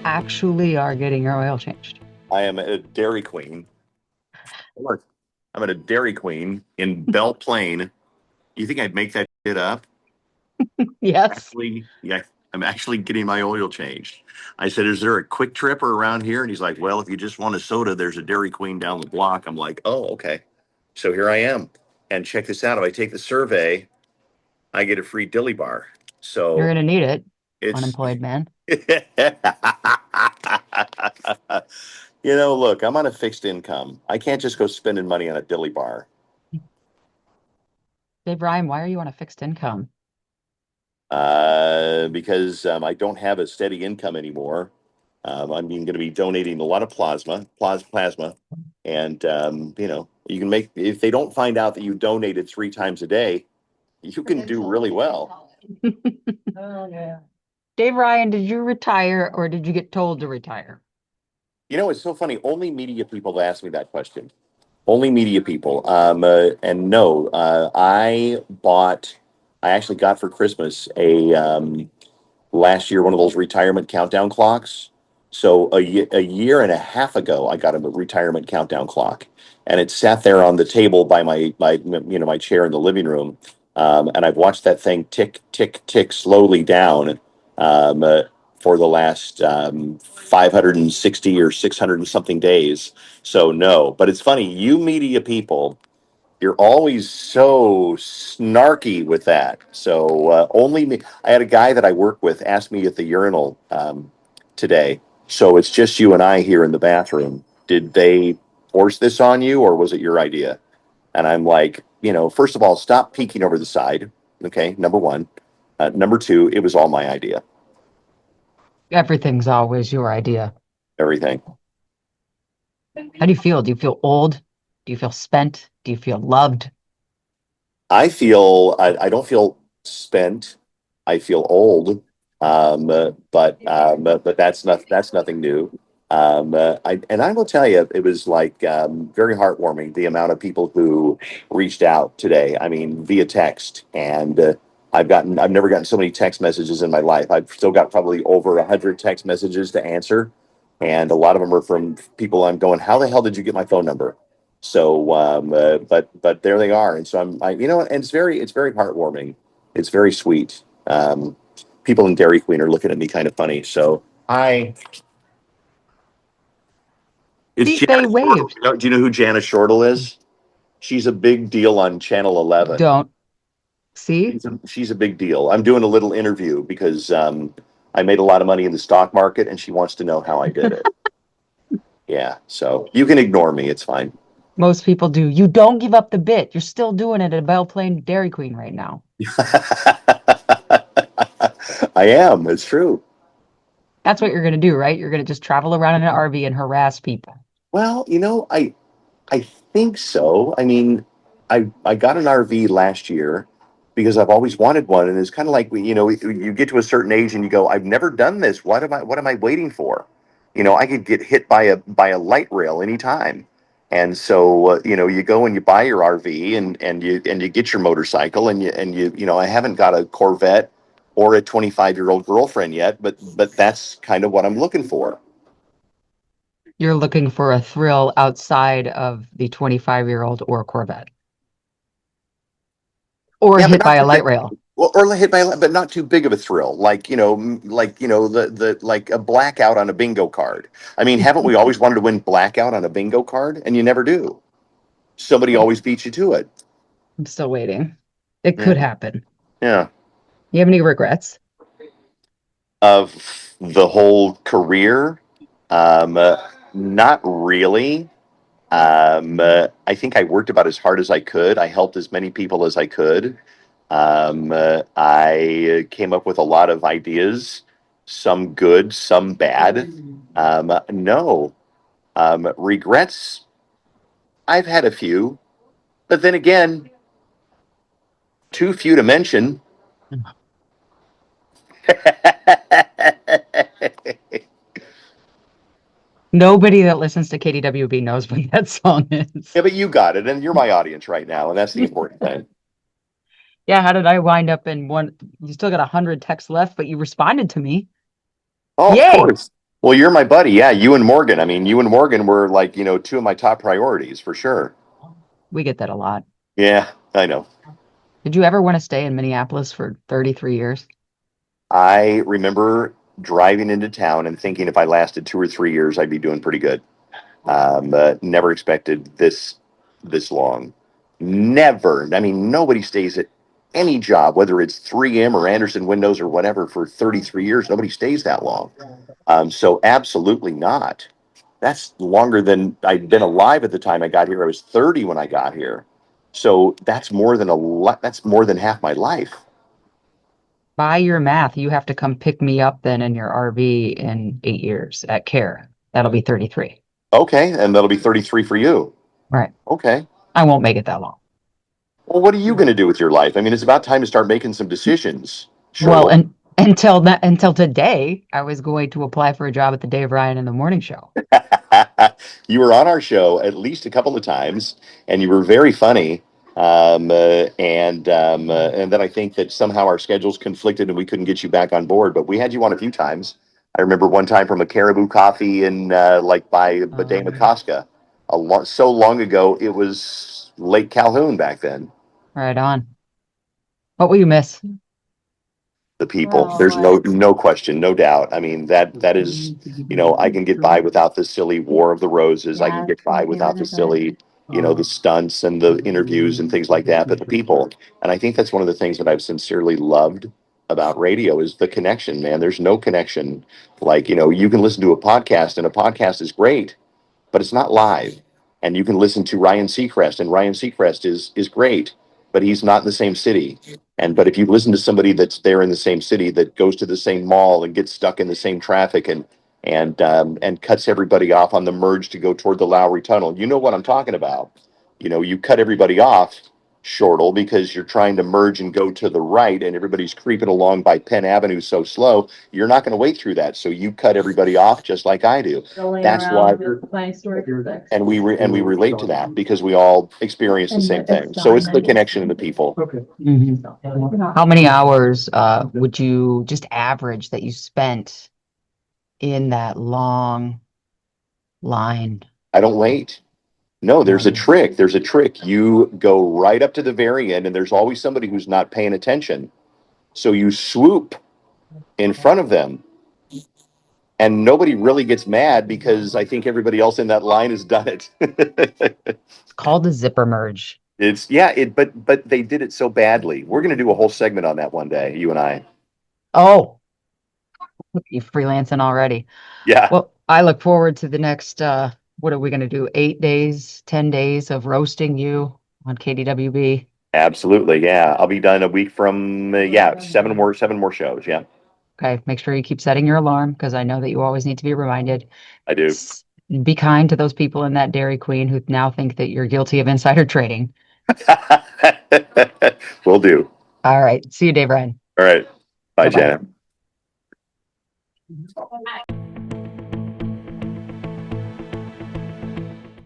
actually are getting your oil changed. I am a Dairy Queen. Look, I'm at a Dairy Queen in Belle Plaine. You think I'd make that shit up? Yes. Actually, yeah, I'm actually getting my oil changed. I said, "Is there a quick tripper around here?" And he's like, "Well, if you just want a soda, there's a Dairy Queen down the block." I'm like, "Oh, okay." So here I am. And check this out. If I take the survey, I get a free dilly bar. You're So going to need it, it's, unemployed man. look, I'm on a fixed income. I can't just go spending money on a dilly bar. Dave Ryan, why are you on a fixed income? Because I don't have a steady income anymore. I'm going to be donating a lot of plasma, and you can make if they don't find out that you donated 3 times a day, you can do really well. Oh, yeah. Dave Ryan, did you retire or did you get told to retire? It's so funny. Only media people ask me that question. Only media people. And no, I actually got for Christmas last year one of those retirement countdown clocks. So a year and a half ago, I got a retirement countdown clock, and it sat there on the table by my chair in the living room. And I've watched that thing tick tick tick slowly down um, uh, for the last 560 or 600 and something days. So no, but it's funny. You media people, you're always so snarky with that. So only me. I had a guy that I work with ask me at the urinal today. So it's just you and I here in the bathroom. Did they force this on you, or was it your idea? And I'm like, first of all, stop peeking over the side. Okay, number one. Number two, it was all my idea. Everything's always your idea. Everything. How do you feel? Do you feel old? Do you feel spent? Do you feel loved? I don't feel spent. I feel old. But that's nothing new. I will tell you, it was like very heartwarming the amount of people who reached out today. I mean, via text, and I've never gotten so many text messages in my life. I've still got probably over 100 text messages to answer, and a lot of them are from people I'm going, "How the hell did you get my phone number?" So, but there they are, and so and it's very heartwarming. It's very sweet. People in Dairy Queen are looking at me kind of funny. So, hi, it's See, Jana they Shortle. waved. Do you know who Jana Shortle is? She's a big deal on Channel 11. Don't. See? She's a big deal. I'm doing a little interview because I made a lot of money in the stock market, and she wants to know how I did it. Yeah, so you can ignore me. It's fine. Most people do. You don't give up the bit. You're still doing it at Belle Plaine Dairy Queen right now. I am. It's true. That's what you're going to do, right? You're going to just travel around in an RV and harass people. Well, I think so. I mean, I got an RV last year because I've always wanted one, and it's kind of like you get to a certain age and you go, I've never done this. What am I waiting for? I could get hit by a light rail anytime. And so you go and you buy your RV and you get your motorcycle and I haven't got a Corvette or a 25-year-old girlfriend yet, but that's kind of what I'm looking for. You're looking for a thrill outside of the 25-year-old or Corvette or Yeah, but hit not by a too light big. rail. Well, or hit by, but not too big of a thrill. The like a blackout on a bingo card. I mean, haven't we always wanted to win blackout on a bingo card, and you never do? Somebody always beats you to it. I'm still waiting. It Yeah, could happen. yeah. You have any regrets? Of the whole career, not really. I think I worked about as hard as I could. I helped as many people as I could. I came up with a lot of ideas, some good, some bad. No, regrets, I've had a few, but then again, too few to mention. Nobody that listens to KDWB knows what that song is. Yeah, but you got it, and you're my audience right now, and that's the important thing. Yeah, how did I wind up in one? You still got 100 texts left, but you responded to me. Oh, of Yay! course. Well, you're my buddy. Yeah, you and Morgan. I mean, you and Morgan were like, two of my top priorities for sure. We get that a lot. Yeah, I know. Did you ever want to stay in Minneapolis for 33 years? I remember driving into town and thinking if I lasted 2 or 3 years, I'd be doing pretty good. Never expected this long. Never. I mean, nobody stays at any job, whether it's 3M or Anderson Windows or whatever, for 33 years. Nobody stays that long. So absolutely not. That's longer than I'd been alive at the time I got here. I was 30 when I got here. So that's more than a lot. That's more than half my life. By your math, you have to come pick me up then in your RV in 8 years at Care. That'll be 33. Okay, and that'll be 33 for you. Right. Okay. I won't make it that long. Well, what are you going to do with your life? I mean, it's about time to start making some decisions. Well, Sure. and until today, I was going to apply for a job at the Dave Ryan in the Morning Show. You were on our show at least a couple of times, and you were very funny. And then I think that somehow our schedules conflicted and we couldn't get you back on board. But we had you on a few times. I remember one time from a Caribou Coffee in like by Um, Badema, so long ago. It was Lake Calhoun back then. right on. What will you miss? The people. There's no question, no doubt. I mean, that is, I can get by without the silly War of the Roses. I can get by without the silly, the stunts and the interviews and things like that. But the people, and I think that's one of the things that I've sincerely loved about radio is the connection, man. There's no connection like, you can listen to a podcast and a podcast is great, but it's not live. And you can listen to Ryan Seacrest, and Ryan Seacrest is great, but he's not in the same city. But if you listen to somebody that's there in the same city that goes to the same mall and gets stuck in the same traffic and cuts everybody off on the merge to go toward the Lowry Tunnel, you know what I'm talking about. You cut everybody off shortle because you're trying to merge and go to the right, and everybody's creeping along by Penn Avenue so slow. You're not going to wait through that, so you cut everybody off just like I do. That's why, and we relate to that because we all experience the same thing. So it's the connection of the people. Mhm. How many hours would you just average that you spent in that long line? I don't wait. No, there's a trick. There's a trick. You go right up to the very end, and there's always somebody who's not paying attention. So you swoop in front of them, and nobody really gets mad because I think everybody else in that line has done it. It's called a zipper merge. It's yeah, but they did it so badly. We're going to do a whole segment on that one day, you and I. Oh, you freelancing already. Yeah, Well, I look forward to the next what are we going to do? 8 days, 10 days of roasting you on KDWB. absolutely. Yeah, I'll be done a week from yeah, seven more shows. Yeah, Okay, make sure you keep setting your alarm because I know that you always need to be reminded. I do. S- Be kind to those people in that Dairy Queen who now think that you're guilty of insider trading. Will do. All right, see you, Dave Ryan. All right. Bye, Bye-bye. Jana.